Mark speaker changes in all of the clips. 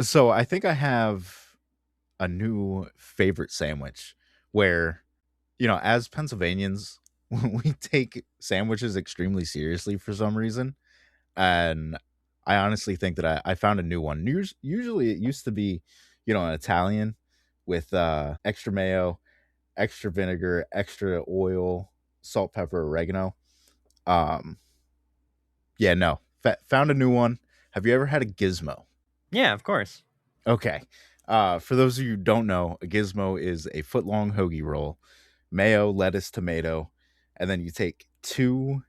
Speaker 1: So I think I have a new favorite sandwich where, as Pennsylvanians, we take sandwiches extremely seriously for some reason. And I honestly think that I found a new one. Usually it used to be, an Italian with extra mayo, extra vinegar, extra oil, salt, pepper, oregano. Um, yeah, no, found a new one. Have you ever had a gizmo?
Speaker 2: Yeah, of course.
Speaker 1: Okay. For those of you who don't know, a gizmo is a foot long hoagie roll, mayo, lettuce, tomato, and then you take two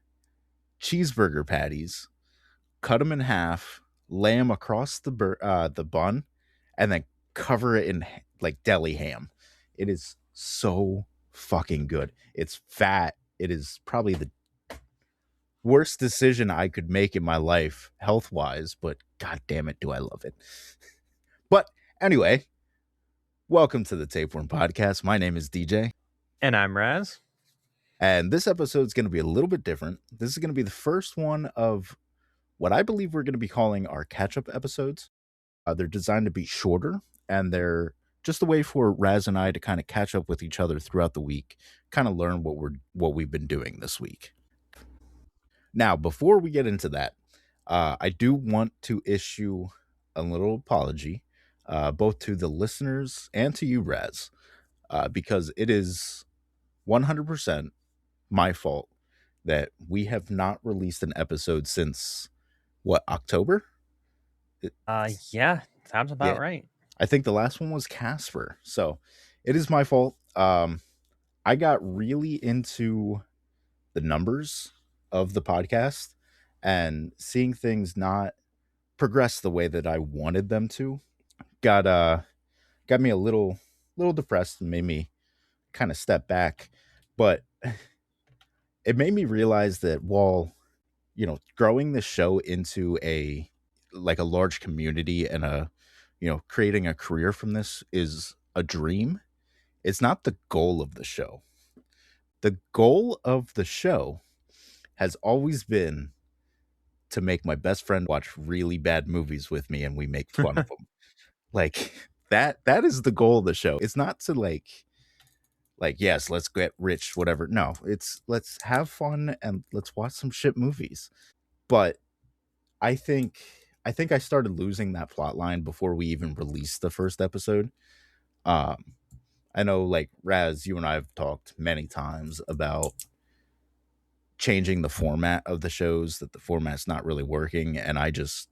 Speaker 1: cheeseburger patties, cut them in half, lay them across the bun, and then cover it in like deli ham. It is so fucking good. It's fat. It is probably the worst decision I could make in my life health wise, but god damn it, do I love it. But anyway, welcome to the Tapeworm Podcast. My name is DJ.
Speaker 2: And I'm Raz.
Speaker 1: And this episode is going to be a little bit different. This is going to be the first one of what I believe we're going to be calling our catch-up episodes. They're designed to be shorter, and they're just a way for Raz and I to kind of catch up with each other throughout the week, kind of learn what we've been doing this week. Now, before we get into that, I do want to issue a little apology, both to the listeners and to you, Raz, because it is 100% my fault that we have not released an episode since October?
Speaker 2: Yeah, sounds about
Speaker 1: Yeah,
Speaker 2: right.
Speaker 1: I think the last one was Casper. So it is my fault. I got really into the numbers of the podcast and seeing things not progress the way that I wanted them to got me a little depressed and made me kind of step back. But it made me realize that while, growing the show into a large community and creating a career from this is a dream, it's not the goal of the show. The goal of the show has always been to make my best friend watch really bad movies with me and we make fun of them. Like that is the goal of the show. It's not to yes, let's get rich, whatever. No, it's let's have fun and let's watch some shit movies. But I think I started losing that plot line before we even released the first episode. Um I know, like, Raz, you and I have talked many times about changing the format of the shows, that the format's not really working, and I just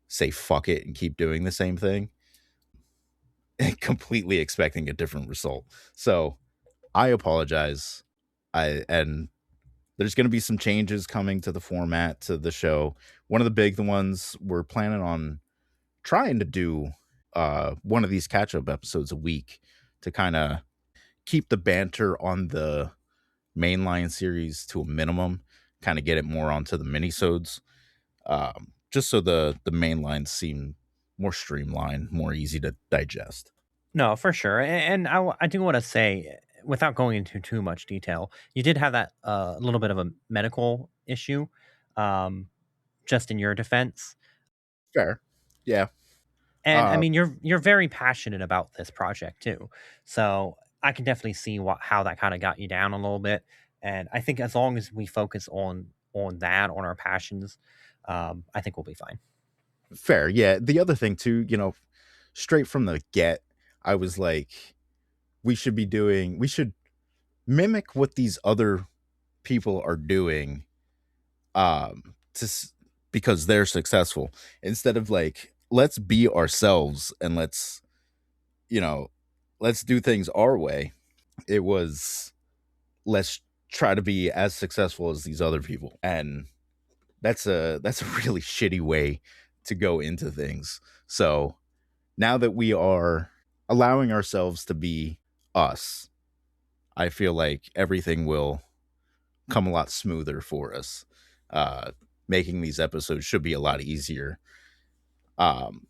Speaker 1: say fuck it and keep doing the same thing, completely expecting a different result. So I apologize. And there's going to be some changes coming to the format, to the show. One of the big ones, we're planning on trying to do one of these catch-up episodes a week to kind of keep the banter on the mainline series to a minimum, kind of get it more onto the minisodes, just so the main lines seem more streamlined, more easy to digest.
Speaker 2: No, for sure. And I do want to say, without going into too much detail, you did have that little bit of a medical issue, um, just in your defense.
Speaker 1: Fair. Yeah.
Speaker 2: And I
Speaker 1: Uh,
Speaker 2: mean, you're very passionate about this project too, so I can definitely see how that kind of got you down a little bit. And I think as long as we focus on that, on our passions, I think we'll be fine.
Speaker 1: Fair. Yeah. The other thing too, straight from the get, I was like, we should mimic what these other people are doing, because they're successful, instead of like, let's be ourselves and you know, let's do things our way. It was, let's try to be as successful as these other people. And that's a really shitty way to go into things. So now that we are allowing ourselves to be us, I feel like everything will come a lot smoother for us. Making these episodes should be a lot easier. Um,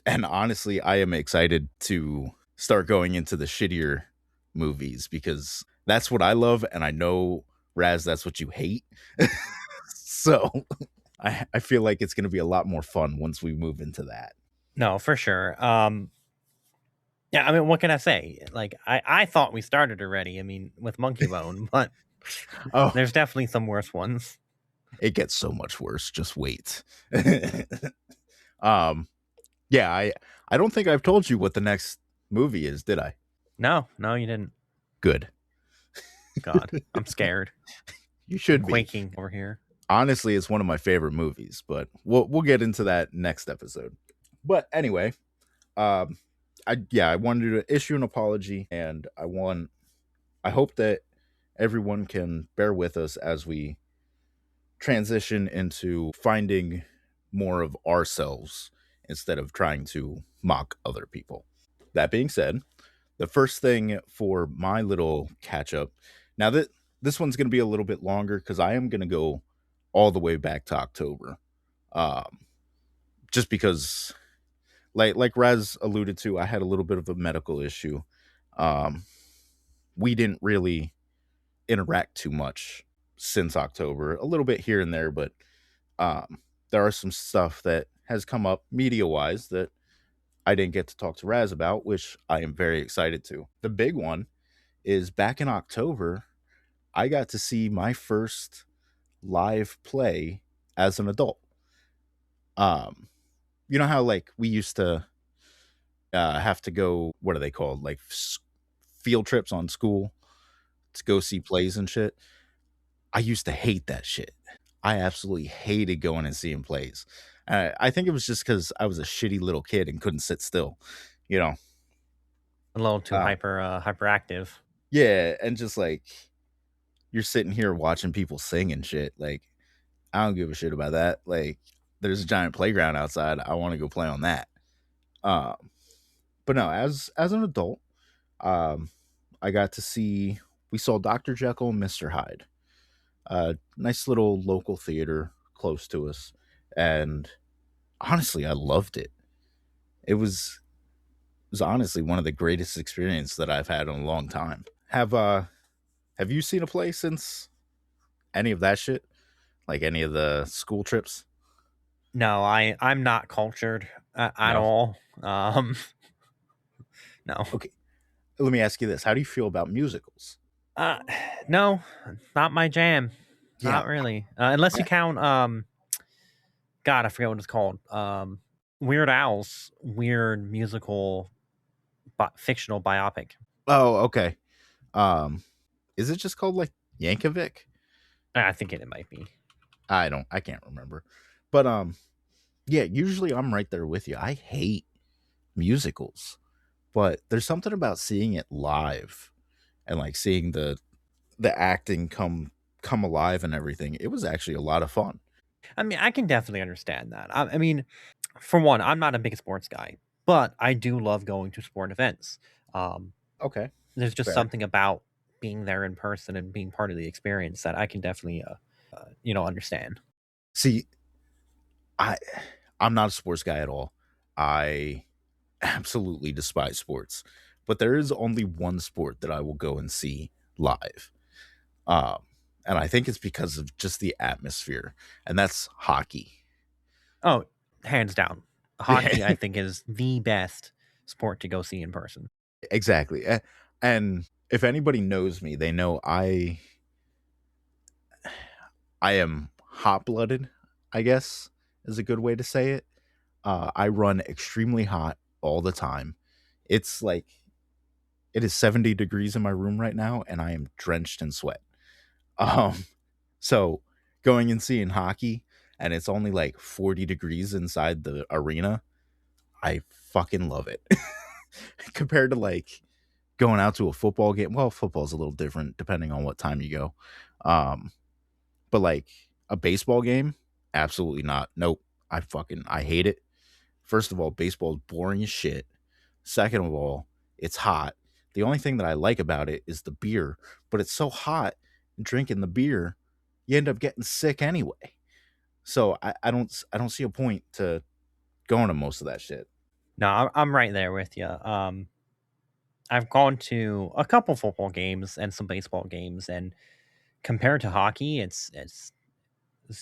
Speaker 1: and honestly, I am excited to start going into the shittier movies because that's what I love, and I know, Raz, that's what you hate. So I feel like it's going to be a lot more fun once we move into that.
Speaker 2: No, for sure. Yeah, I mean, what can I say? Like, I thought we started already. I mean, with Monkey Bone, but
Speaker 1: Oh,
Speaker 2: there's definitely some worse ones.
Speaker 1: it gets so much worse. Just wait. um, yeah, I don't think I've told you what the next movie is, did I?
Speaker 2: No, no, you didn't.
Speaker 1: Good.
Speaker 2: God, I'm scared.
Speaker 1: You
Speaker 2: I'm
Speaker 1: should be.
Speaker 2: quaking over here.
Speaker 1: Honestly, it's one of my favorite movies, but we'll get into that next episode. But anyway, um, I wanted to issue an apology, and I hope that everyone can bear with us as we transition into finding more of ourselves instead of trying to mock other people. That being said, the first thing for my little catch up, now that this one's going to be a little bit longer because I am going to go all the way back to October. Um, just because, like Raz alluded to, I had a little bit of a medical issue. Um, we didn't really interact too much since October, a little bit here and there, but um, there are some stuff that has come up media wise that I didn't get to talk to Raz about, which I am very excited to. The big one is back in October, I got to see my first live play as an adult. Um, you know how like we used to have to go, what are they called? Like field trips on school to go see plays and shit. I used to hate that shit. I absolutely hated going and seeing plays. I think it was just because I was a shitty little kid and couldn't sit still, you know.
Speaker 2: A little too
Speaker 1: Uh,
Speaker 2: hyperactive.
Speaker 1: yeah, and just like you're sitting here watching people sing and shit. Like I don't give a shit about that. Like there's a giant playground outside. I want to go play on that. Um, but no, as an adult, um, I got to see we saw Dr. Jekyll and Mr. Hyde. Nice little local theater close to us, and honestly, I loved it. It was honestly one of the greatest experiences that I've had in a long time. Have you seen a play since any of that shit? Like any of the school trips?
Speaker 2: No, I'm not cultured at
Speaker 1: No.
Speaker 2: all. No.
Speaker 1: Okay. Let me ask you this: how do you feel about musicals?
Speaker 2: Uh, no, not my jam.
Speaker 1: Yeah.
Speaker 2: Not really. Unless you
Speaker 1: I,
Speaker 2: count God, I forget what it's called. Weird Al's weird musical fictional biopic.
Speaker 1: oh, okay. Um, is it just called like Yankovic?
Speaker 2: I think it might be.
Speaker 1: I can't remember. But yeah, usually I'm right there with you. I hate musicals, but there's something about seeing it live and like seeing the acting come alive and everything. It was actually a lot of fun.
Speaker 2: I mean, I can definitely understand that. I mean, for one, I'm not a big sports guy, but I do love going to sport events. Um,
Speaker 1: Okay,
Speaker 2: there's just
Speaker 1: fair.
Speaker 2: something about being there in person and being part of the experience that I can definitely, understand.
Speaker 1: See, I I'm not a sports guy at all. I absolutely despise sports. But there is only one sport that I will go and see live. Um and I think it's because of just the atmosphere, and that's hockey.
Speaker 2: Oh, hands down,
Speaker 1: Yeah,
Speaker 2: hockey I think is the best sport to go see in person.
Speaker 1: exactly. And if anybody knows me, they know I am hot-blooded, I guess is a good way to say it. I run extremely hot all the time. It's like it is 70 degrees in my room right now, and I am drenched in sweat. Um, so going and seeing hockey, and it's only like 40 degrees inside the arena, I fucking love it. Compared to like going out to a football game. Well, football's a little different depending on what time you go. Um, but like a baseball game, absolutely not. Nope. I hate it. First of all, baseball is boring as shit. Second of all, it's hot. The only thing that I like about it is the beer, but it's so hot drinking the beer, you end up getting sick anyway. So I don't see a point to going to most of that shit.
Speaker 2: No, I'm right there with you. I've gone to a couple football games and some baseball games, and compared to hockey,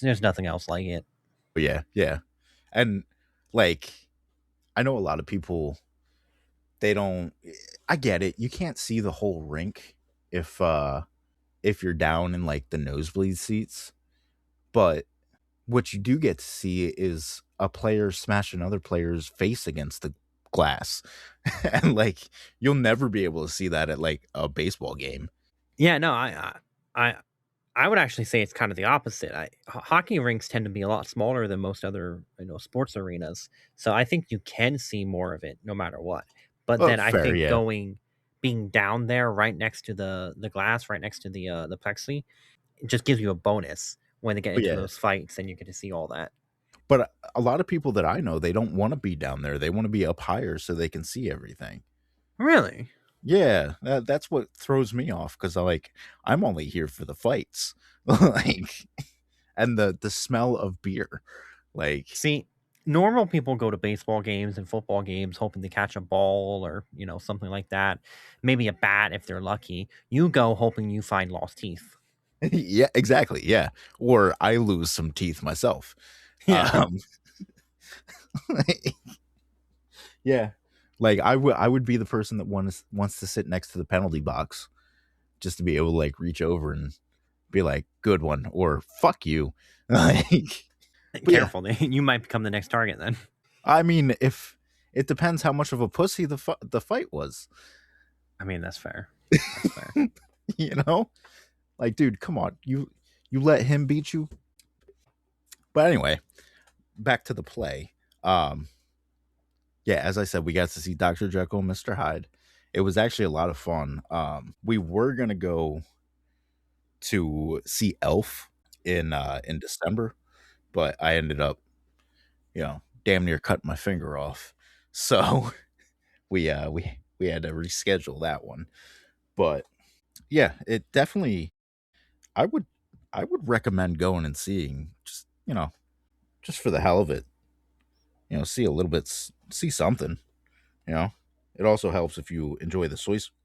Speaker 2: there's nothing else like it.
Speaker 1: But yeah, yeah. And like I know a lot of people, they don't, I get it. You can't see the whole rink if you're down in like the nosebleed seats, but what you do get to see is a player smash another player's face against the glass. And like you'll never be able to see that at like a baseball game.
Speaker 2: Yeah, no, I I would actually say it's kind of the opposite. Hockey rinks tend to be a lot smaller than most other sports arenas, so I think you can see more of it no matter what. But
Speaker 1: Oh,
Speaker 2: then I
Speaker 1: fair,
Speaker 2: think
Speaker 1: yeah.
Speaker 2: being down there right next to the glass, right next to the plexi, it just gives you a bonus when they get
Speaker 1: But
Speaker 2: into
Speaker 1: yeah,
Speaker 2: those fights and you get to see all that.
Speaker 1: but a lot of people that I know, they don't want to be down there. They want to be up higher so they can see everything.
Speaker 2: Really?
Speaker 1: Yeah, that's what throws me off because I'm only here for the fights, like, and the smell of beer, like,
Speaker 2: See, normal people go to baseball games and football games hoping to catch a ball or, something like that. Maybe a bat if they're lucky. You go hoping you find lost teeth.
Speaker 1: yeah, exactly, yeah. Or I lose some teeth myself.
Speaker 2: Yeah.
Speaker 1: Um, yeah, like I would be the person that wants to sit next to the penalty box just to be able to like reach over and be like, "Good one," or "Fuck you." Like, but yeah,
Speaker 2: Careful. You might become the next target then.
Speaker 1: I mean, if it depends how much of a pussy the fight was,
Speaker 2: I mean, that's fair. That's fair.
Speaker 1: you know, like, dude, come on, you let him beat you. But anyway, back to the play. Um, yeah, as I said, we got to see Dr. Jekyll and Mr. Hyde. It was actually a lot of fun. We were gonna go to see Elf in December, but I ended up, damn near cutting my finger off. So we had to reschedule that one. But yeah, it definitely I would I would recommend going and seeing, just for the hell of it. See a little bit, see something. You know, it also helps if you enjoy the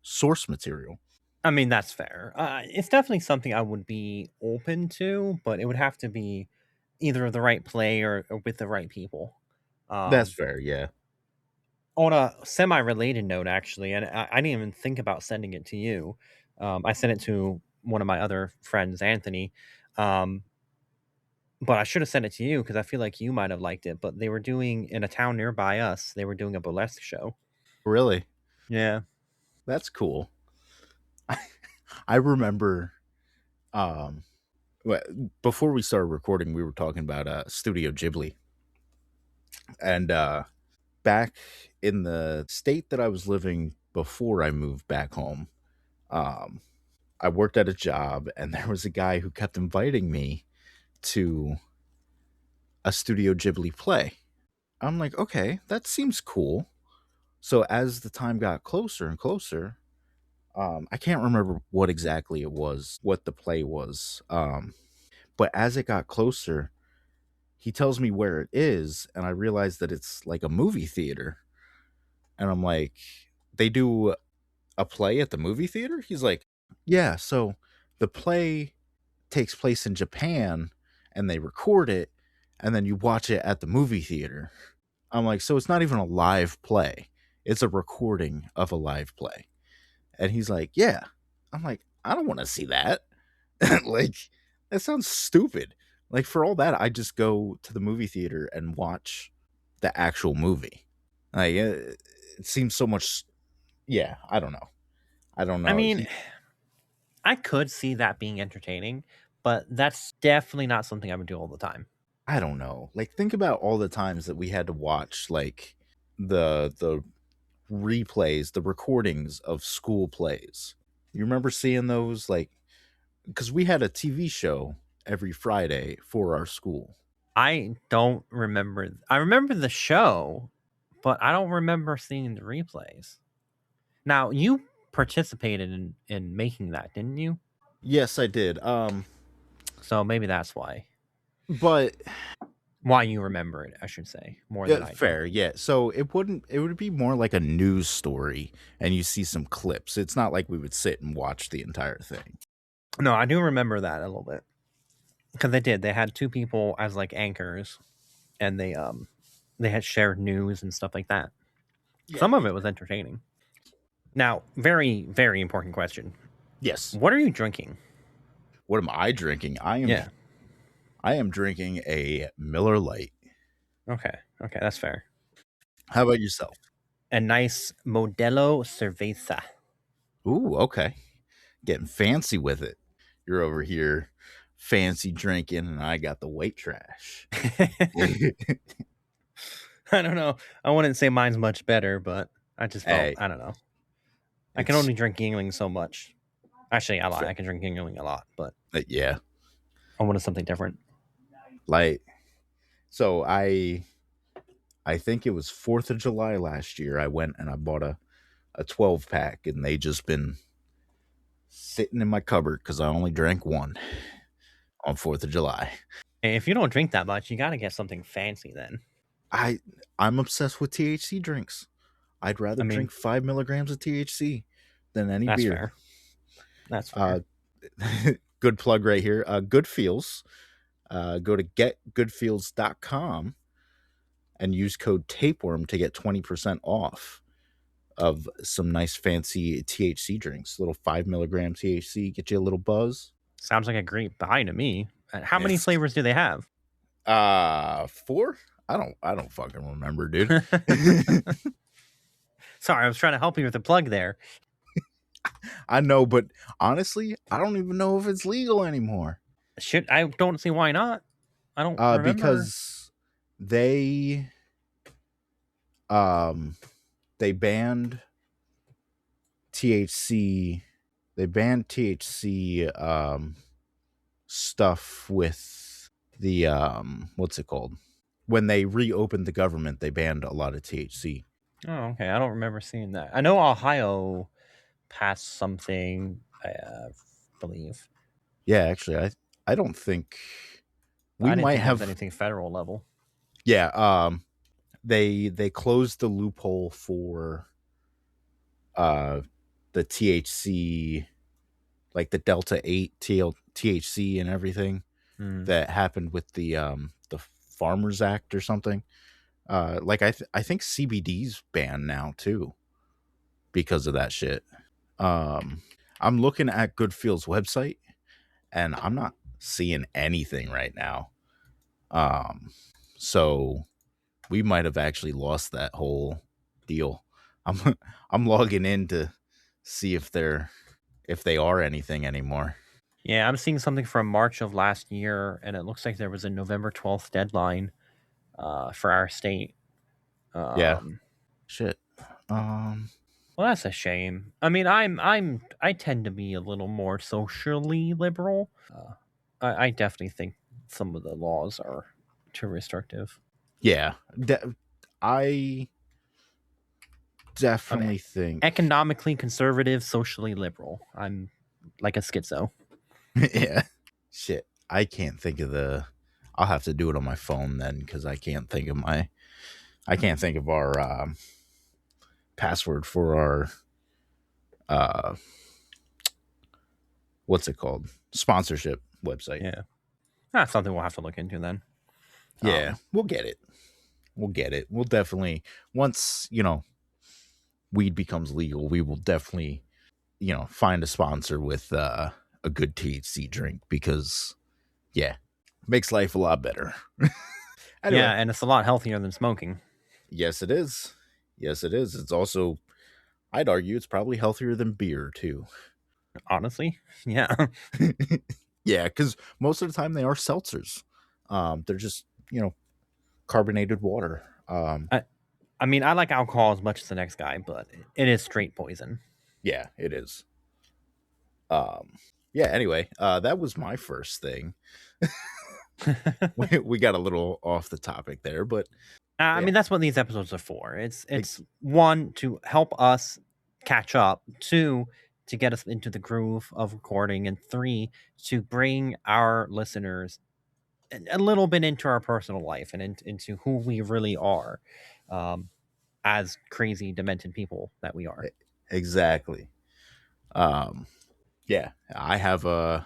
Speaker 1: source material.
Speaker 2: I mean, that's fair. It's definitely something I would be open to, but it would have to be either the right play or with the right people.
Speaker 1: That's
Speaker 2: Um,
Speaker 1: fair. Yeah.
Speaker 2: on a semi-related note, actually, and I didn't even think about sending it to you. I sent it to one of my other friends, Anthony. Um, but I should have sent it to you because I feel like you might have liked it. But they were doing in a town nearby us. They were doing a burlesque show.
Speaker 1: Really,
Speaker 2: Yeah.
Speaker 1: that's cool. I remember. Um, Before we started recording, we were talking about Studio Ghibli, and back in the state that I was living before I moved back home. Um, I worked at a job, and there was a guy who kept inviting me to a Studio Ghibli play. I'm like, okay, that seems cool. So as the time got closer and closer, I can't remember what exactly it was, what the play was. But as it got closer, he tells me where it is, and I realize that it's like a movie theater. And I'm like, they do a play at the movie theater? He's like, yeah, so the play takes place in Japan and they record it and then you watch it at the movie theater. I'm like, so it's not even a live play. It's a recording of a live play. And he's like, yeah. I'm like, I don't want to see that. Like, that sounds stupid. Like, for all that, I just go to the movie theater and watch the actual movie. Like, it seems so much. Yeah, I don't know. I don't
Speaker 2: I
Speaker 1: know.
Speaker 2: mean, I could see that being entertaining, but that's definitely not something I would do all the time.
Speaker 1: I don't know. Like, think about all the times that we had to watch, like, the replays, the recordings of school plays. You remember seeing those? Like, because we had a TV show every Friday for our school.
Speaker 2: I don't remember. I remember the show, but I don't remember seeing the replays. Now, you participated in making that, didn't you?
Speaker 1: Yes, I did.
Speaker 2: So maybe that's why.
Speaker 1: But
Speaker 2: Why you remember it, I should say, more than I do.
Speaker 1: fair, yeah. So it would be more like a news story, and you see some clips. It's not like we would sit and watch the entire thing.
Speaker 2: No, I do remember that a little bit because they did. They had two people as like anchors, and they had shared news and stuff like that.
Speaker 1: Yeah.
Speaker 2: Some of it was entertaining. Now, very, very important question.
Speaker 1: Yes.
Speaker 2: What are you drinking?
Speaker 1: What am I drinking?
Speaker 2: Yeah.
Speaker 1: I am drinking a Miller Lite.
Speaker 2: Okay, that's fair.
Speaker 1: How about yourself?
Speaker 2: A nice Modelo Cerveza.
Speaker 1: Ooh, okay. Getting fancy with it. You're over here fancy drinking, and I got the white trash.
Speaker 2: I don't know. I wouldn't say mine's much better, but I just felt,
Speaker 1: Hey,
Speaker 2: I don't know. I can
Speaker 1: it's
Speaker 2: only drink Yingling so much. Actually, I lie. I can drink Yingling a lot, but
Speaker 1: yeah.
Speaker 2: I wanted something different.
Speaker 1: Like, so I think it was 4th of July last year. I went and I bought a 12 pack, and they just been sitting in my cupboard because I only drank one on 4th of July.
Speaker 2: Hey, if you don't drink that much, you got to get something fancy then.
Speaker 1: I'm obsessed with THC drinks. I'd rather
Speaker 2: I mean,
Speaker 1: drink 5 milligrams of THC than any
Speaker 2: that's
Speaker 1: beer.
Speaker 2: fair. That's fair.
Speaker 1: Good plug right here. Good Feels. Go to getgoodfeels.com and use code Tapeworm to get 20% off of some nice fancy THC drinks. Little 5 milligram THC, get you a little buzz.
Speaker 2: Sounds like a great buy to me. How many
Speaker 1: Yes.
Speaker 2: flavors do they have?
Speaker 1: 4? I don't fucking remember, dude.
Speaker 2: Sorry, I was trying to help you with the plug there.
Speaker 1: I know, but honestly, I don't even know if it's legal anymore.
Speaker 2: Shit, I don't see why not. I don't remember.
Speaker 1: Because they banned THC. They banned THC stuff with the what's it called? When they reopened the government, they banned a lot of THC.
Speaker 2: Oh, okay. I don't remember seeing that. I know Ohio passed something, I believe.
Speaker 1: Yeah, actually, I don't think
Speaker 2: But I didn't think there was anything federal level.
Speaker 1: Yeah, they closed the loophole for the THC, like the Delta 8 THC and everything that happened with the Farmers Act or something. Like I think CBD's banned now too because of that shit. I'm looking at Good Feels website and I'm not seeing anything right now. So we might have actually lost that whole deal. I'm logging in to see if they are anything anymore.
Speaker 2: Yeah, I'm seeing something from March of last year, and it looks like there was a November 12th deadline for our state.
Speaker 1: Yeah. Shit.
Speaker 2: Well, that's a shame. I mean, I tend to be a little more socially liberal. I definitely think some of the laws are too restrictive.
Speaker 1: Yeah. I definitely think
Speaker 2: Economically conservative, socially liberal. I'm like a schizo.
Speaker 1: yeah. Shit. I can't think of I'll have to do it on my phone then because I can't think of our password for our what's it called? Sponsorship website.
Speaker 2: Yeah. That's something we'll have to look into then.
Speaker 1: Yeah, we'll get it. We'll definitely, once, weed becomes legal, we will definitely, find a sponsor with a good THC drink because, yeah, makes life a lot better.
Speaker 2: Anyway, yeah, and it's a lot healthier than smoking.
Speaker 1: Yes, it is. It's also, I'd argue, it's probably healthier than beer, too.
Speaker 2: Honestly, yeah.
Speaker 1: Yeah, because most of the time they are seltzers. They're just, carbonated water.
Speaker 2: I mean, I like alcohol as much as the next guy, but it is straight poison.
Speaker 1: Yeah, it is. Yeah, anyway, that was my first thing. we got a little off the topic there, but
Speaker 2: I mean, that's what these episodes are for. It's one, to help us catch up, two, to get us into the groove of recording, and three, to bring our listeners a little bit into our personal life and into who we really are, as crazy, demented people that we are.
Speaker 1: Exactly. Yeah, I have a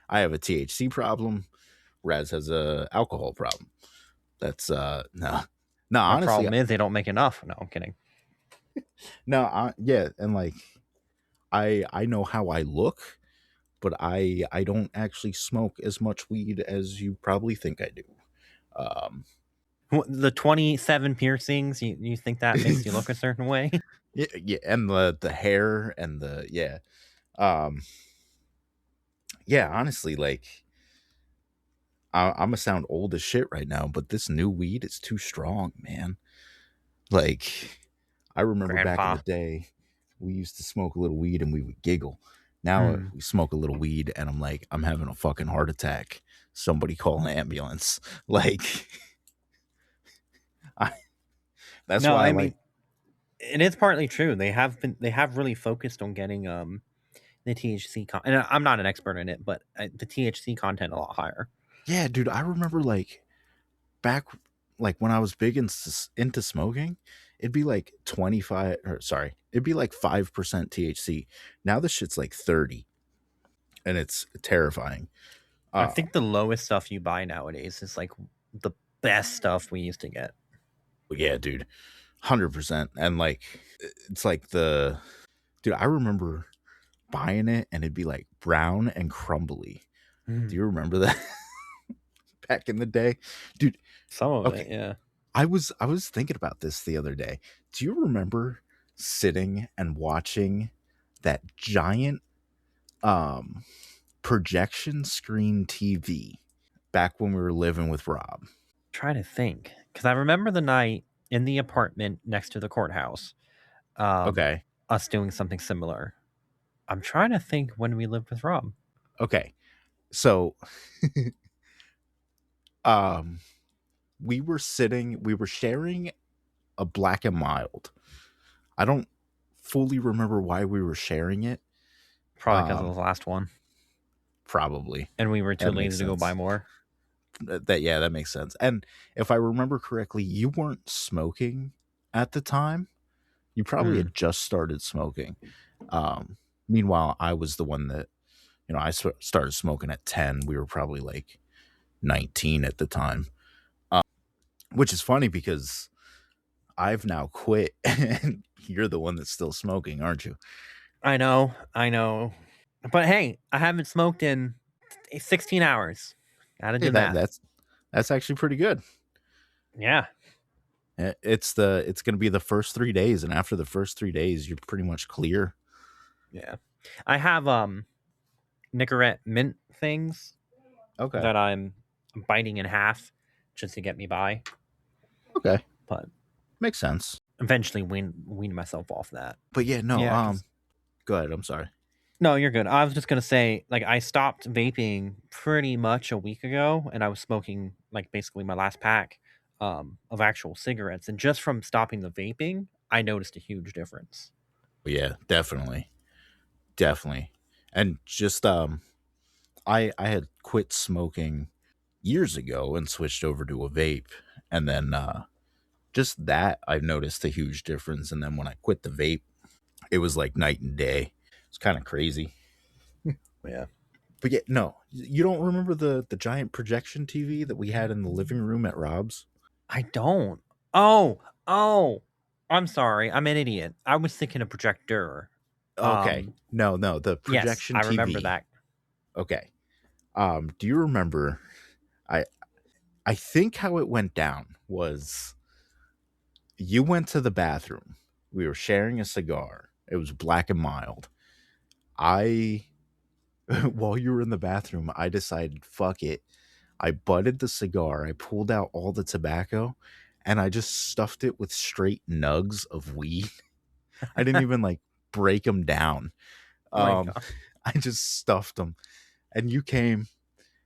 Speaker 1: THC problem. Raz has a alcohol problem. That's
Speaker 2: My
Speaker 1: honestly,
Speaker 2: problem is they don't make enough. No, I'm kidding.
Speaker 1: yeah, and like I know how I look, but I don't actually smoke as much weed as you probably think I do. Um,
Speaker 2: The 27 piercings, you think that makes you look a certain way?
Speaker 1: yeah, yeah, and the hair and the um, yeah. Honestly, like I'm gonna sound old as shit right now, but this new weed is too strong, man. Like I remember back in
Speaker 2: Grandpa.
Speaker 1: the day, we used to smoke a little weed and we would giggle. Now
Speaker 2: Hmm.
Speaker 1: we smoke a little weed and I'm like, I'm having a fucking heart attack. Somebody call an ambulance. Like, I, that's
Speaker 2: No,
Speaker 1: why I
Speaker 2: I
Speaker 1: like.
Speaker 2: mean, it is partly true. They have really focused on getting the THC and I'm not an expert in it, but the THC content a lot higher.
Speaker 1: Yeah, dude, I remember like back, like when I was big into smoking, it'd be like 25, or sorry, it'd be like 5% THC. Now this shit's like 30, and it's terrifying.
Speaker 2: I
Speaker 1: Uh,
Speaker 2: think the lowest stuff you buy nowadays is like the best stuff we used to get.
Speaker 1: yeah, dude, 100%. And like, it's like dude, I remember buying it and it'd be like brown and crumbly. Do
Speaker 2: Mm.
Speaker 1: you remember that back in the day? Dude,
Speaker 2: Some of
Speaker 1: okay.
Speaker 2: it, yeah.
Speaker 1: I was thinking about this the other day. Do you remember sitting and watching that giant um projection screen TV back when we were living with Rob?
Speaker 2: Try to think, because I remember the night in the apartment next to the courthouse, um,
Speaker 1: Okay.
Speaker 2: us doing something similar. I'm trying to think when we lived with Rob.
Speaker 1: Okay. So um we were sharing a black and mild. I don't fully remember why we were sharing it.
Speaker 2: Probably because it
Speaker 1: Um
Speaker 2: was the last one,
Speaker 1: Probably.
Speaker 2: and we were too
Speaker 1: That makes
Speaker 2: lazy to go buy
Speaker 1: sense.
Speaker 2: more.
Speaker 1: That makes sense. And if I remember correctly, you weren't smoking at the time. You probably
Speaker 2: Mm.
Speaker 1: had just started smoking. Um, Meanwhile, I was the one that I started smoking at 10. We were probably like 19 at the time, which is funny because I've now quit, and you're the one that's still smoking, aren't you?
Speaker 2: I know. But hey, I haven't smoked in 16 hours. Gotta
Speaker 1: Hey,
Speaker 2: do math.
Speaker 1: that's actually pretty good.
Speaker 2: Yeah,
Speaker 1: It's going to be the first 3 days, and after the first 3 days, you're pretty much clear.
Speaker 2: yeah. I have Nicorette mint things
Speaker 1: Okay.
Speaker 2: that I'm biting in half just to get me by.
Speaker 1: Okay.
Speaker 2: But
Speaker 1: Makes sense.
Speaker 2: eventually wean myself off that.
Speaker 1: But yeah, no,
Speaker 2: Yeah, because
Speaker 1: go ahead. I'm sorry.
Speaker 2: no, you're good. I was just gonna say, like, I stopped vaping pretty much a week ago, and I was smoking like basically my last pack of actual cigarettes, and just from stopping the vaping, I noticed a huge difference.
Speaker 1: Yeah, definitely. Definitely. And just I had quit smoking years ago and switched over to a vape, and then just that I've noticed a huge difference, and then when I quit the vape, it was like night and day. It's kind of crazy.
Speaker 2: Yeah,
Speaker 1: But yeah, no, you don't remember the giant projection TV that we had in the living room at Rob's?
Speaker 2: I don't. Oh, I'm sorry. I'm an idiot. I was thinking a projector.
Speaker 1: Okay.
Speaker 2: Um,
Speaker 1: No, the
Speaker 2: yes,
Speaker 1: projection
Speaker 2: I remember
Speaker 1: TV.
Speaker 2: that.
Speaker 1: Okay. Do you remember I I think how it went down was you went to the bathroom. We were sharing a cigar. It was black and mild. I while you were in the bathroom, I decided fuck it. I butted the cigar. I pulled out all the tobacco and I just stuffed it with straight nugs of weed. I didn't even like break them down.
Speaker 2: Oh my
Speaker 1: Um
Speaker 2: god.
Speaker 1: I just stuffed them. And you came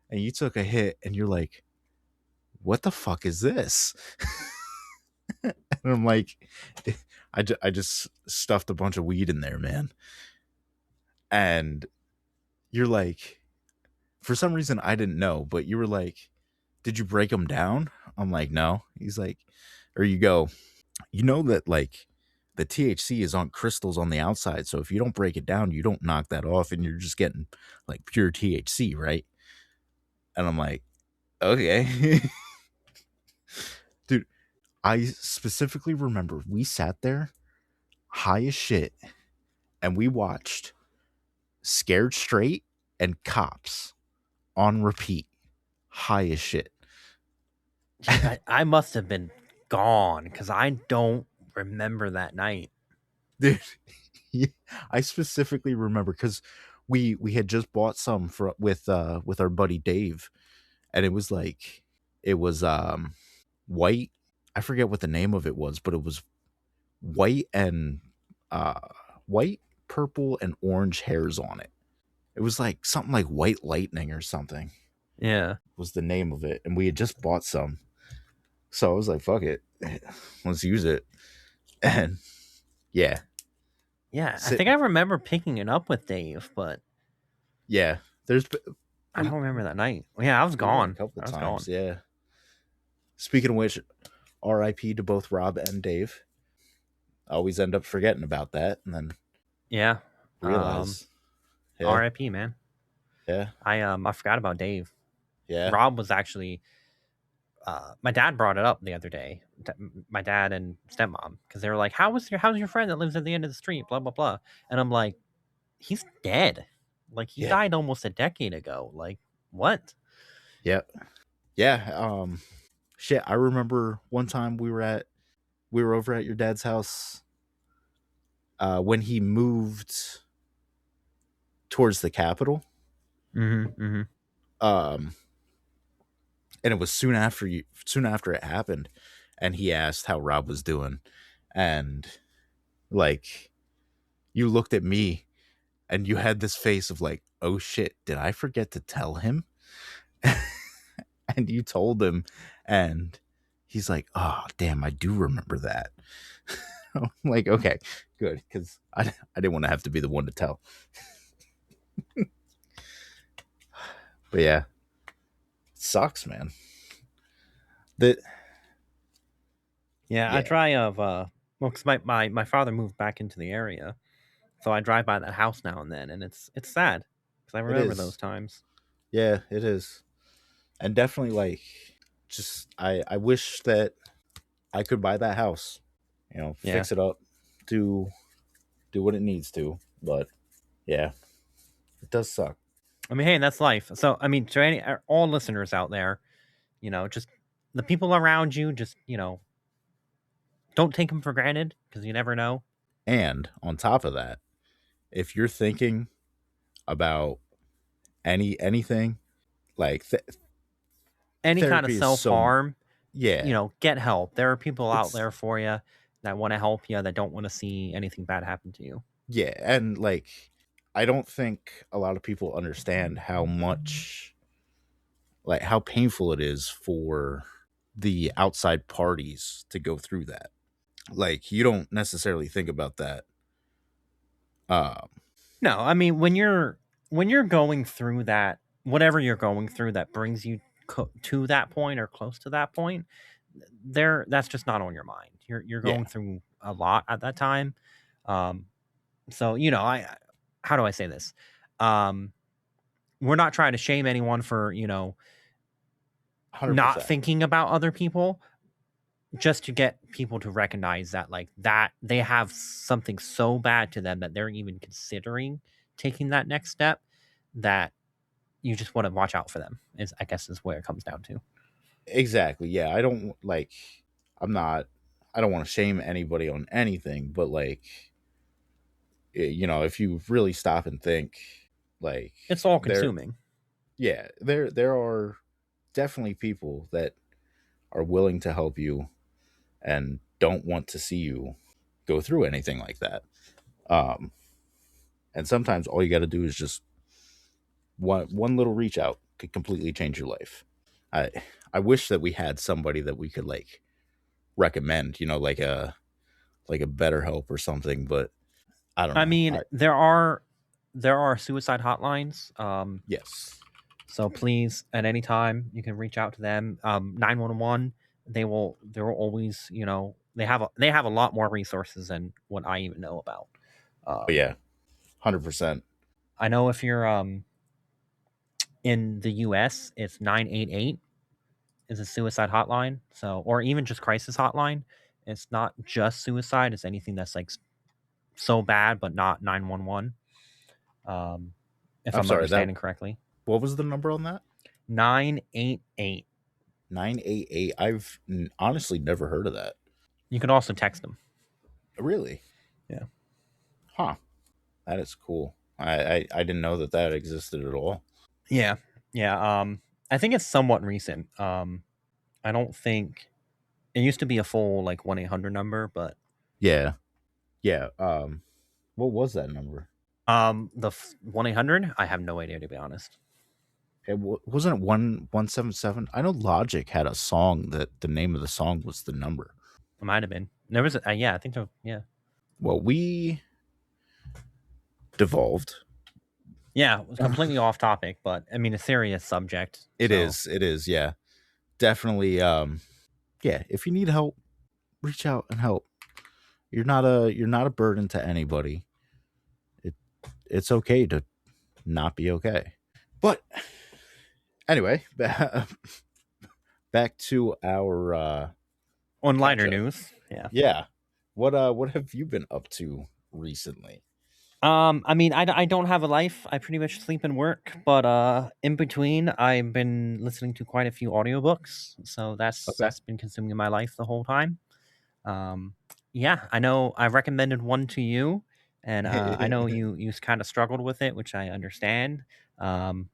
Speaker 1: and you took a hit and you're like, "What the fuck is this?" And I'm like, I just stuffed a bunch of weed in there, man. And you're like, for some reason, I didn't know, but you were like, did you break them down? I'm like, no. He's like, or you go, you know that like the THC is on crystals on the outside. So if you don't break it down, you don't knock that off and you're just getting like pure THC, right? And I'm like, okay. I specifically remember we sat there high as shit and we watched Scared Straight and Cops on repeat, high as shit.
Speaker 2: Gee, I must have been gone because I don't remember that night.
Speaker 1: Dude, yeah, I specifically remember because we had just bought some with our buddy Dave, and it was white. I forget what the name of it was, but it was white and uh white, purple, and orange hairs on it. It was like something like White Lightning or something
Speaker 2: Yeah.
Speaker 1: was the name of it, and we had just bought some. So I was like, "Fuck it, let's use it." And yeah,
Speaker 2: Yeah, I
Speaker 1: sit,
Speaker 2: think I remember picking it up with Dave, but
Speaker 1: yeah. There's
Speaker 2: I
Speaker 1: we
Speaker 2: don't remember that night. Yeah, I was
Speaker 1: we went a
Speaker 2: gone.
Speaker 1: couple
Speaker 2: I was
Speaker 1: times.
Speaker 2: gone.
Speaker 1: Yeah. Speaking of which, R.I.P. to both Rob and Dave. I always end up forgetting about that, and then
Speaker 2: Yeah.
Speaker 1: realize, yeah,
Speaker 2: R.I.P. man.
Speaker 1: yeah,
Speaker 2: I forgot about Dave.
Speaker 1: yeah,
Speaker 2: Rob was actually my dad brought it up the other day. My dad and stepmom, because they were like, how's your friend that lives at the end of the street? Blah blah blah. And I'm like, he's dead. Like he
Speaker 1: yeah,
Speaker 2: died almost a decade ago. Like what?
Speaker 1: yeah, yeah. Shit. I remember one time we were over at your dad's house when he moved towards the capital.
Speaker 2: Mm-hmm. Mm-hmm.
Speaker 1: Um, and it was soon after it happened, and he asked how Rob was doing, and like you looked at me and you had this face of like, oh shit, did I forget to tell him? And you told him, and he's like, oh damn, I do remember that. I'm like, okay, good, because I didn't want to have to be the one to tell. But yeah, it sucks, man. That
Speaker 2: Yeah, I
Speaker 1: yeah,
Speaker 2: try of well, because my father moved back into the area, so I drive by that house now and then, and it's sad because I
Speaker 1: it
Speaker 2: remember those
Speaker 1: is.
Speaker 2: times.
Speaker 1: Yeah, it is. And definitely like just I wish that I could buy that house,
Speaker 2: Yeah,
Speaker 1: fix it up, do what it needs to. But yeah, it does suck.
Speaker 2: I mean, hey, that's life. So I mean, to any all listeners out there, just the people around you, just don't take them for granted because you never know.
Speaker 1: And on top of that, if you're thinking about anything, like
Speaker 2: Any kind of
Speaker 1: therapy is
Speaker 2: self
Speaker 1: so
Speaker 2: harm,
Speaker 1: yeah,
Speaker 2: get help. There are people out
Speaker 1: it's
Speaker 2: there for you that want to help you that don't want to see anything bad happen to you.
Speaker 1: yeah, and like I don't think a lot of people understand how much like how painful it is for the outside parties to go through that. Like you don't necessarily think about that. Um,
Speaker 2: No, I mean when you're going through that, whatever you're going through that brings you to that point or close to that point, that's just not on your mind. You're
Speaker 1: yeah,
Speaker 2: going through a lot at that time. Um, so I how do I say this? Um, we're not trying to shame anyone for
Speaker 1: hundred
Speaker 2: not
Speaker 1: percent.
Speaker 2: thinking about other people, just to get people to recognize that like that they have something so bad to them that they're even considering taking that next step, that you just want to watch out for them, is I guess is where it comes down to.
Speaker 1: Exactly. Yeah, I don't like. I'm not. I don't want to shame anybody on anything, but like, if you really stop and think, like,
Speaker 2: It's all
Speaker 1: there,
Speaker 2: consuming.
Speaker 1: yeah, there are definitely people that are willing to help you and don't want to see you go through anything like that. Um, and sometimes all you got to do is just one little reach out could completely change your life. I I wish that we had somebody that we could like recommend, like a better help or something, but I don't
Speaker 2: I
Speaker 1: know.
Speaker 2: mean, there are suicide hotlines.
Speaker 1: Yes.
Speaker 2: So please, at any time, you can reach out to them. 911. They will always, they have a lot more resources than what I even know about.
Speaker 1: But
Speaker 2: Um,
Speaker 1: yeah, 100%.
Speaker 2: I know if you're in the U.S., it's 988, is a suicide hotline. So, or even just crisis hotline. It's not just suicide. It's anything that's like so bad, but not 911. If
Speaker 1: I'm
Speaker 2: I'm
Speaker 1: sorry, that
Speaker 2: understanding correctly.
Speaker 1: what was the number on that?
Speaker 2: 988.
Speaker 1: 988. I've honestly never heard of that.
Speaker 2: You can also text them.
Speaker 1: Really?
Speaker 2: Yeah.
Speaker 1: Huh. That is cool. I didn't know that that existed at all.
Speaker 2: Yeah. Yeah. I think it's somewhat recent. I don't think it used to be a full like 1-800 number, but
Speaker 1: Yeah. Yeah. What was that number?
Speaker 2: the 1-800, I have no idea to be honest.
Speaker 1: Wasn't it 177? I know Logic had a song that the name of the song was the number.
Speaker 2: It might have been. There was yeah, I think so. Yeah.
Speaker 1: Well, we devolved.
Speaker 2: Yeah, it was completely off topic, but I mean a serious subject.
Speaker 1: It
Speaker 2: so.
Speaker 1: is. It is. Yeah. Definitely. Yeah. If you need help, reach out and help. You're not a burden to anybody. It's okay to not be okay. But anyway, back to our
Speaker 2: On lighter
Speaker 1: catch up.
Speaker 2: news. Yeah.
Speaker 1: Yeah. What have you been up to recently?
Speaker 2: I mean, I don't have a life. I pretty much sleep and work, but in between, I've been listening to quite a few audiobooks, so
Speaker 1: Okay.
Speaker 2: that's been consuming my life the whole time. Yeah, I know I recommended one to you, and I know you kind of struggled with it, which I understand. Um,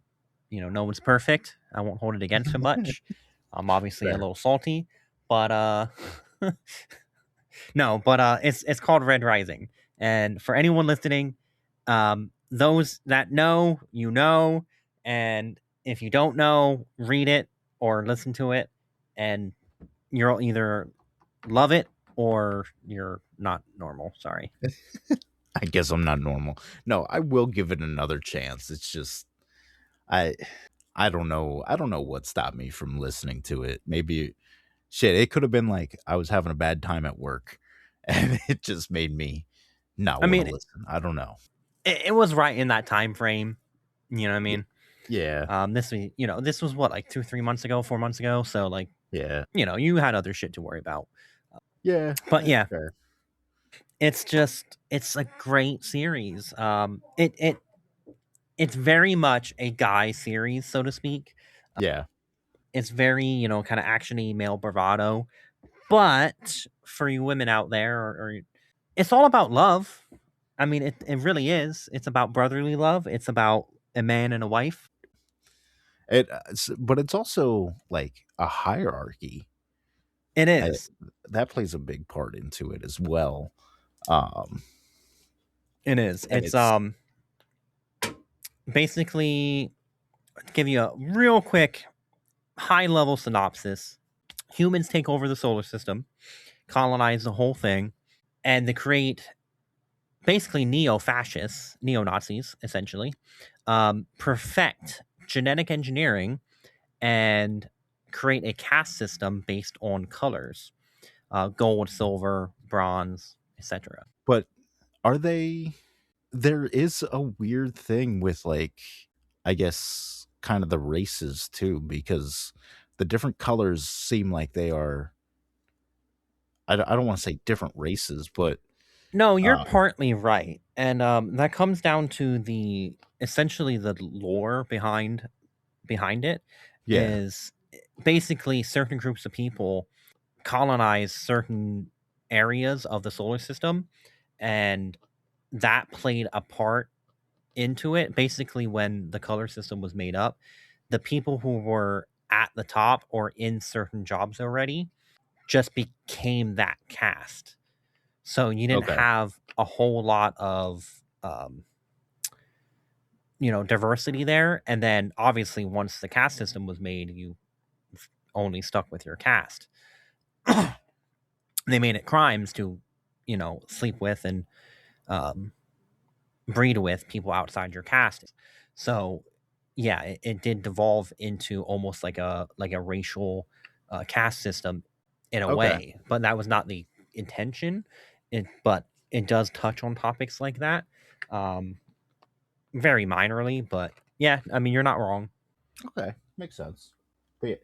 Speaker 2: no one's perfect. I won't hold it against him much. I'm obviously a
Speaker 1: Fair.
Speaker 2: little salty, but no, but it's called Red Rising. And for anyone listening, those that know, you know, and if you don't know, read it or listen to it, and you'll either love it or you're not normal. Sorry.
Speaker 1: I guess I'm not normal. No, I will give it another chance. It's just I I don't know. I don't know what stopped me from listening to it. Maybe shit, it could have been like I was having a bad time at work and it just made me not
Speaker 2: I
Speaker 1: want to
Speaker 2: mean,
Speaker 1: listen. I don't know.
Speaker 2: it was right in that time frame. You know what I
Speaker 1: Y-
Speaker 2: mean?
Speaker 1: Yeah.
Speaker 2: This was what, like 2-3 months ago, 4 months ago. So like,
Speaker 1: Yeah.
Speaker 2: you had other shit to worry about.
Speaker 1: Yeah.
Speaker 2: But
Speaker 1: That's
Speaker 2: yeah,
Speaker 1: fair.
Speaker 2: it's a great series. It's very much a guy series, so to speak.
Speaker 1: Yeah.
Speaker 2: It's very, kind of actiony male bravado. But for you women out there, or it's all about love. I mean, it really is. It's about brotherly love. It's about a man and a wife.
Speaker 1: But it's also like a hierarchy.
Speaker 2: It
Speaker 1: I,
Speaker 2: is.
Speaker 1: that plays a big part into it as well. Um,
Speaker 2: It is.
Speaker 1: and
Speaker 2: It's
Speaker 1: it's
Speaker 2: basically, to give you a real quick high level synopsis. Humans take over the solar system, colonize the whole thing, and they create basically neo-fascists, neo-Nazis, essentially, perfect genetic engineering and create a caste system based on colors, gold, silver, bronze, etc.
Speaker 1: but are they there is a weird thing with like I guess kind of the races too because the different colors seem like they are I don't want to say different races but
Speaker 2: No, you're
Speaker 1: uh
Speaker 2: partly right, and that comes down to the essentially the lore behind it
Speaker 1: yeah.
Speaker 2: is basically certain groups of people colonize certain areas of the solar system, and that played a part into it. Basically, when the color system was made up, the people who were at the top or in certain jobs already just became that caste. So you didn't
Speaker 1: Okay.
Speaker 2: have a whole lot of diversity there. And then obviously once the caste system was made, you only stuck with your caste. They made it crimes to, sleep with and um, breed with people outside your caste. So yeah, it did devolve into almost like a racial caste system in a
Speaker 1: Okay.
Speaker 2: way, but that was not the intention. But it does touch on topics like that, um, very minorly. But yeah, I mean, you're not wrong.
Speaker 1: Okay. Makes sense. But yeah.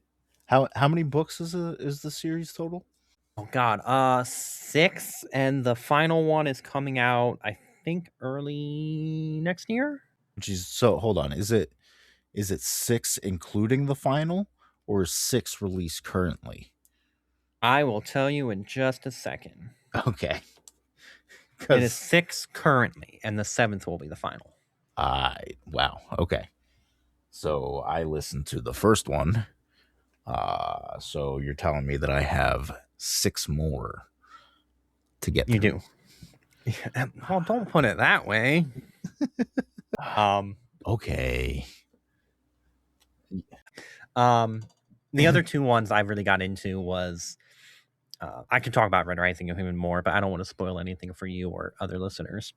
Speaker 1: How many books is the series total?
Speaker 2: Oh God, 6, and the final one is coming out, I think, early next year.
Speaker 1: Geez, so hold on. Is it 6 including the final, or is 6 released currently?
Speaker 2: I will tell you in just a second.
Speaker 1: Okay.
Speaker 2: It is
Speaker 1: Because
Speaker 2: 6 currently, and the 7th will be the final.
Speaker 1: I wow. Okay. So I listened to the first one. So you're telling me that I have 6 more to get
Speaker 2: You
Speaker 1: through.
Speaker 2: do. Well, don't put it that way.
Speaker 1: Okay.
Speaker 2: The other two ones I really got into was I could talk about Red Rising even more, but I don't want to spoil anything for you or other listeners.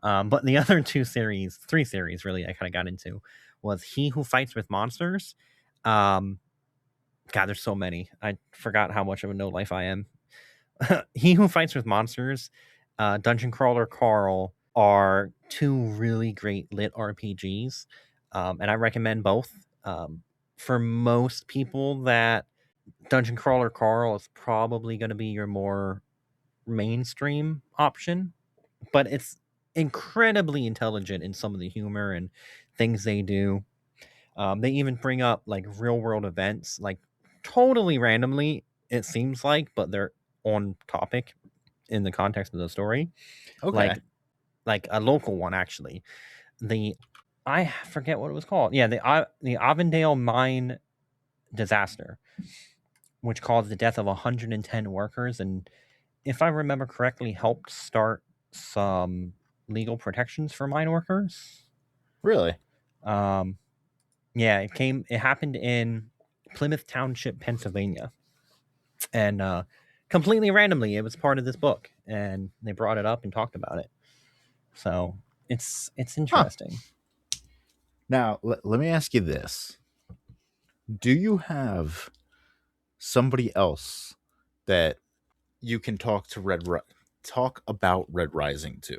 Speaker 2: But the other 3 series really I kind of got into was He Who Fights with Monsters. God, there's so many. I forgot how much of a no life I am. He Who Fights with Monsters, Dungeon Crawler Carl are 2 really great lit RPGs, and I recommend both. For most people, that Dungeon Crawler Carl is probably going to be your more mainstream option, but it's incredibly intelligent in some of the humor and things they do. They even bring up like real world events, like totally randomly, it seems like, but they're on topic in the context of the story.
Speaker 1: Okay.
Speaker 2: Like a local one actually. The I forget what it was called. Yeah, the Avondale mine disaster, which caused the death of 110 workers, and if I remember correctly, helped start some legal protections for mine workers.
Speaker 1: Really?
Speaker 2: Um, yeah, it happened in Plymouth Township, Pennsylvania, and completely randomly, it was part of this book, and they brought it up and talked about it. So it's
Speaker 1: Huh.
Speaker 2: interesting.
Speaker 1: Now, let me ask you this. Do you have somebody else that you can talk about Red Rising to?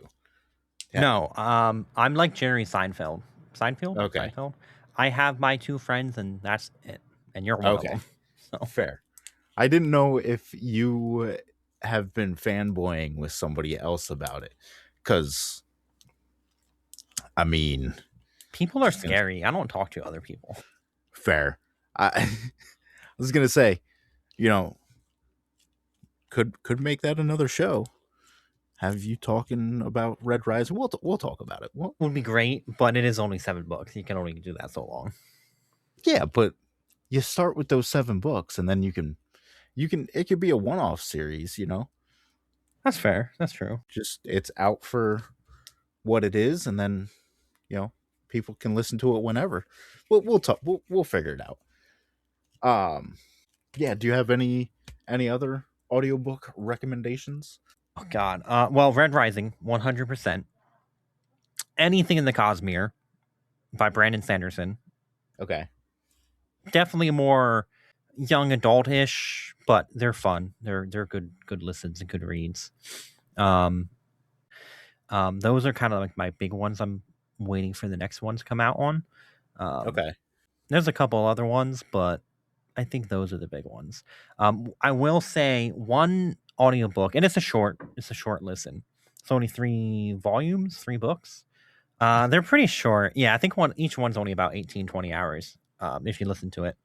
Speaker 1: Yeah.
Speaker 2: No, I'm like Jerry Seinfeld.
Speaker 1: Okay.
Speaker 2: Seinfeld. I have my 2 friends, and that's it. And you're one of
Speaker 1: Okay.
Speaker 2: them. So
Speaker 1: Fair. I didn't know if you have been fanboying with somebody else about it. Because, I mean,
Speaker 2: people are
Speaker 1: just gonna,
Speaker 2: scary. I don't talk to other people.
Speaker 1: fair. I was going to say, you know, could make that another show. Have you talking about Red Rising? We'll talk about it.
Speaker 2: Would be great, but it is only 7 books. You can only do that so long.
Speaker 1: Yeah, but you start with those 7 books, and then you can it could be a one-off series.
Speaker 2: That's fair. That's true.
Speaker 1: Just it's out for what it is, and then people can listen to it whenever. We'll talk. We'll figure it out. Um, yeah. Do you have any other audiobook recommendations?
Speaker 2: Oh God. Well, Red Rising, 100%. Anything in the Cosmere by Brandon Sanderson.
Speaker 1: Okay.
Speaker 2: Definitely more young adult-ish, but they're fun. They're good listens and good reads. Those are kind of like my big ones. I'm waiting for the next ones to come out on.
Speaker 1: Okay.
Speaker 2: There's a couple other ones, but I think those are the big ones. I will say one audiobook, and it's a short listen. It's only 3 volumes, 3 books. They're pretty short. Yeah, I think each one's only about 18, 20 hours, if you listen to it.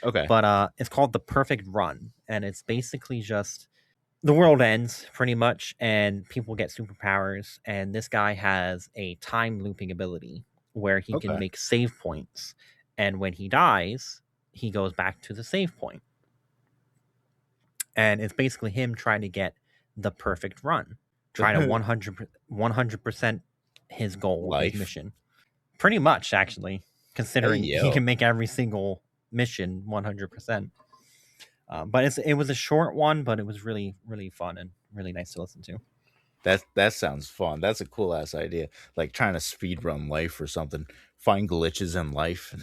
Speaker 1: Okay.
Speaker 2: But it's called The Perfect Run, and it's basically just the world ends pretty much, and people get superpowers, and this guy has a time looping ability where he can
Speaker 1: Okay.
Speaker 2: make save points, and when he dies, he goes back to the save point, and it's basically him trying to get the perfect run, try to 100% his goal, his
Speaker 1: Life.
Speaker 2: mission, pretty much actually,
Speaker 1: Hey
Speaker 2: considering he
Speaker 1: yo.
Speaker 2: can make every single mission 100%. But it was a short one, but it was really, really fun and really nice to listen to.
Speaker 1: That sounds fun. That's a cool ass idea. Like trying to speed run life or something. Find glitches in life.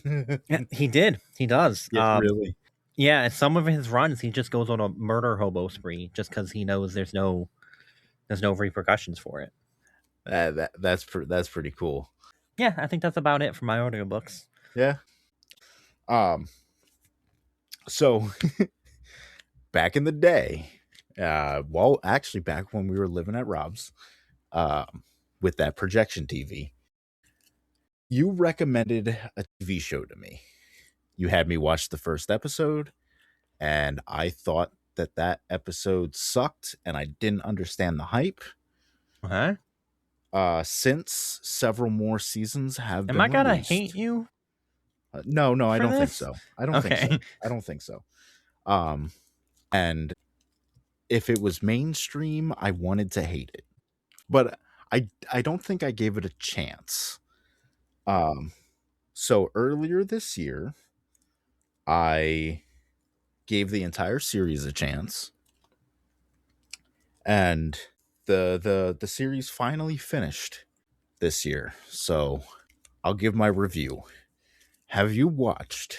Speaker 2: Yeah, he did. He does.
Speaker 1: Yeah, really.
Speaker 2: Yeah, in some of his runs, he just goes on a murder hobo spree just because he knows there's no repercussions for it.
Speaker 1: That's pretty cool.
Speaker 2: Yeah, I think that's about it for my audiobooks.
Speaker 1: Yeah. Um So back in the day, well, actually, back when we were living at Rob's, with that projection TV, you recommended a TV show to me. You had me watch the first episode, and I thought that that episode sucked, and I didn't understand the hype.
Speaker 2: Huh?
Speaker 1: Since several more seasons have
Speaker 2: Am
Speaker 1: been
Speaker 2: I gonna hate
Speaker 1: released.
Speaker 2: you
Speaker 1: No, I
Speaker 2: for
Speaker 1: don't think
Speaker 2: this?
Speaker 1: so. I don't think so.
Speaker 2: Okay.
Speaker 1: I don't think so. Um, and if it was mainstream, I wanted to hate it, but I don't think I gave it a chance. Um, so earlier this year, I gave the entire series a chance, and the series finally finished this year. So I'll give my review. Have you watched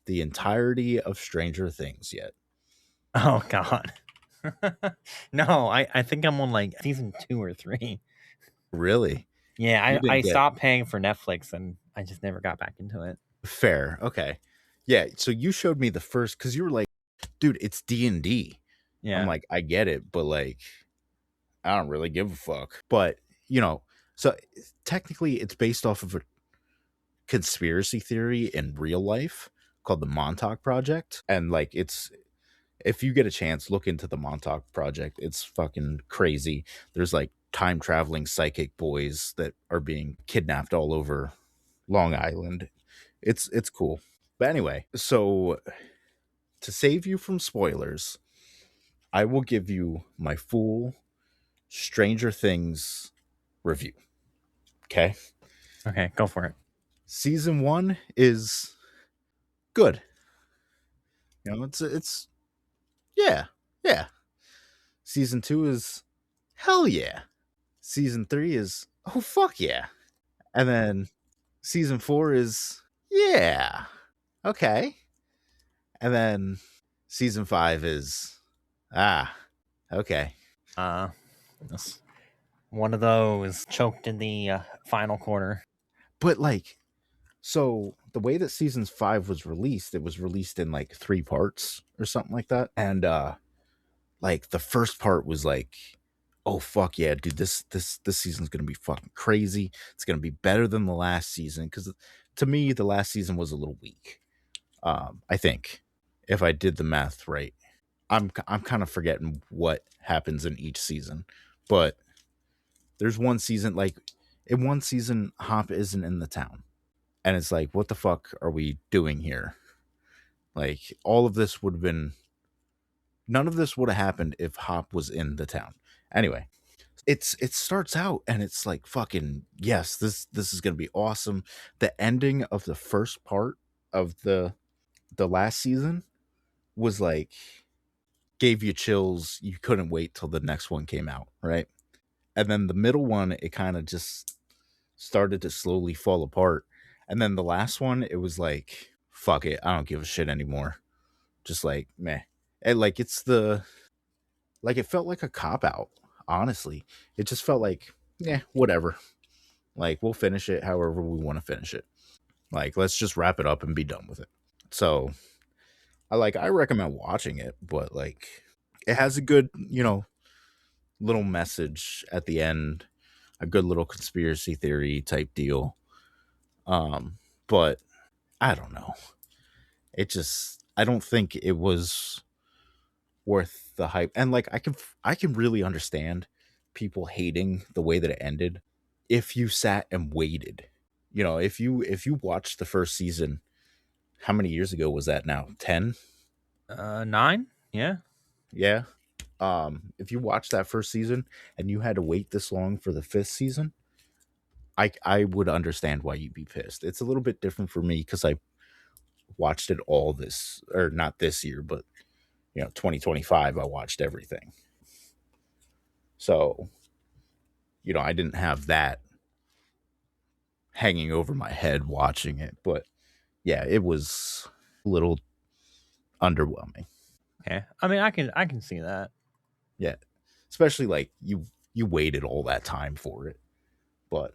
Speaker 1: the entirety of Stranger Things yet?
Speaker 2: Oh God. No, I think I'm on like season 2 or 3.
Speaker 1: Really?
Speaker 2: Yeah,
Speaker 1: You
Speaker 2: I
Speaker 1: didn't get
Speaker 2: stopped paying for Netflix and I just never got back into it.
Speaker 1: fair. Okay. Yeah, so you showed me the first cuz you were like, "Dude, it's D&D." I'm
Speaker 2: Yeah.
Speaker 1: like, "I get it, but like I don't really give a fuck." But, you know, so technically it's based off of a conspiracy theory in real life called the Montauk Project, and like it's if you get a chance, look into the Montauk Project. It's fucking crazy. There's like time traveling psychic boys that are being kidnapped all over Long Island. It's cool. But anyway, so to save you from spoilers, I will give you my full Stranger Things review. Okay?
Speaker 2: Okay, go for it.
Speaker 1: Season 1 is good. You know, it's yeah. Yeah. Season 2 is hell yeah. Season 3 is oh fuck yeah. And then season 4 is yeah. Okay. And then season 5 is ah, okay.
Speaker 2: Uh it's one of those choked in the final quarter.
Speaker 1: But like so the way that season 5 was released, it was released in like 3 parts or something like that. And like the first part was like oh fuck yeah, dude, this season's going to be fucking crazy. It's going to be better than the last season cuz to me the last season was a little weak. I think if I did the math right. I'm kind of forgetting what happens in each season, but there's one season like in one season Hop isn't in the town, and it's like what the fuck are we doing here? Like all of this would have been none of this would have happened if Hop was in the town. Anyway, it starts out and it's like fucking yes, this is gonna be awesome. The ending of the first part of the last season was like gave you chills. You couldn't wait till the next one came out, right? And then the middle one, it kind of just started to slowly fall apart. And then the last one, it was like, fuck it, I don't give a shit anymore. Just like, meh. And like it's the like it felt like a cop out, honestly. It just felt like, yeah, whatever. Like we'll finish it however we want to finish it. Like let's just wrap it up and be done with it. So I recommend watching it, but like it has a good, you know, little message at the end, a good little conspiracy theory type deal. But I don't know. It just I don't think it was worth the hype. And like I can really understand people hating the way that it ended if you sat and waited. You know, if you watched the first season, how many years ago was that now? 10?
Speaker 2: 9? Yeah.
Speaker 1: Yeah. If you watched that first season and you had to wait this long for the fifth season, I would understand why you'd be pissed. It's a little bit different for me because I watched it all this or not this year, but you know, 2025 I watched everything. So, you know, I didn't have that hanging over my head watching it, but yeah, it was a little underwhelming.
Speaker 2: Okay. I mean, I can see that.
Speaker 1: Yeah. Especially like you waited all that time for it. But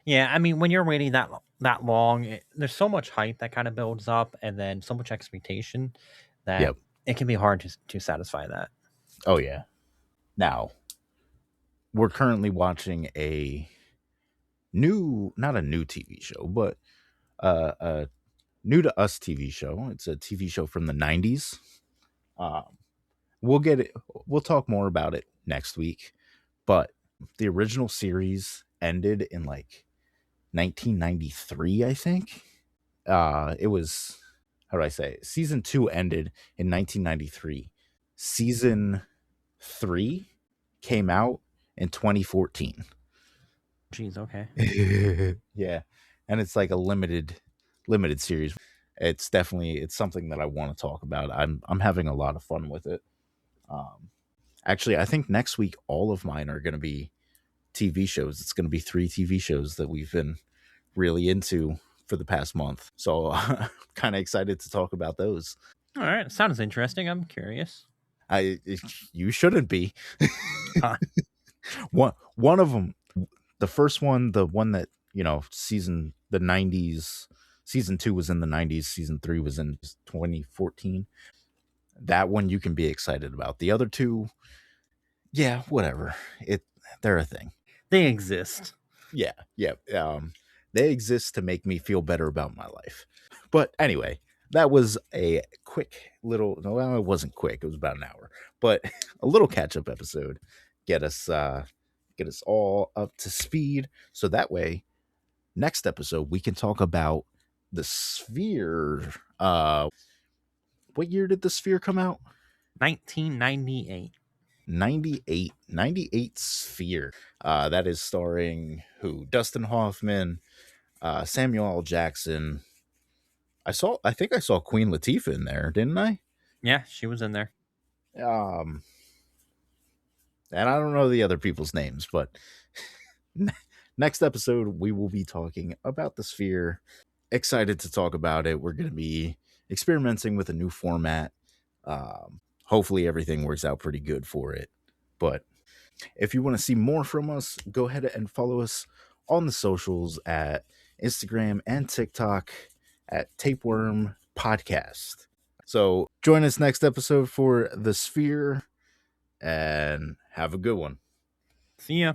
Speaker 2: Yeah, I mean, when you're waiting that long, there's so much hype that kind of builds up, and then so much expectation that
Speaker 1: Yep.
Speaker 2: it can be hard to satisfy that.
Speaker 1: Oh yeah. Now we're currently watching a not a new TV show, but a new to us TV show. It's a TV show from the 90s. Um, we'll get it. We'll talk more about it next week. But the original series ended in like 1993, I think. It was, how do I say it? Season 2 ended in 1993. Season 3 came out in 2014.
Speaker 2: Jeez, okay.
Speaker 1: Yeah, and it's like a limited series. It's something that I want to talk about. I'm having a lot of fun with it. Um, Actually, I think next week all of mine are going to be TV shows. It's going to be 3 TV shows that we've been really into for the past month. So I'm kind of excited to talk about those.
Speaker 2: All right, sounds interesting. I'm curious.
Speaker 1: I You shouldn't be.
Speaker 2: Huh.
Speaker 1: One of them, the first one, the one that, the 90s, season 2 was in the 90s, season 3 was in 2014. That one you can be excited about. The other two, yeah, whatever. They're a thing.
Speaker 2: They exist.
Speaker 1: Yeah, yeah. They exist to make me feel better about my life. But anyway, that was a quick little. No, well, it wasn't quick. It was about an hour, but a little catch up episode. Get us all up to speed, so that way, next episode we can talk about the Sphere. What year did the Sphere come out?
Speaker 2: 1998.
Speaker 1: 98 Sphere. That is starring who? Dustin Hoffman, Samuel L. Jackson. I think I saw Queen Latifah in there, didn't I?
Speaker 2: Yeah, she was in there.
Speaker 1: Um, and I don't know the other people's names, but next episode we will be talking about the Sphere. Excited to talk about it. We're going to be experimenting with a new format. Hopefully everything works out pretty good for it. But if you want to see more from us, go ahead and follow us on the socials at Instagram and TikTok at Tapeworm Podcast. So join us next episode for The Sphere and have a good one.
Speaker 2: See ya.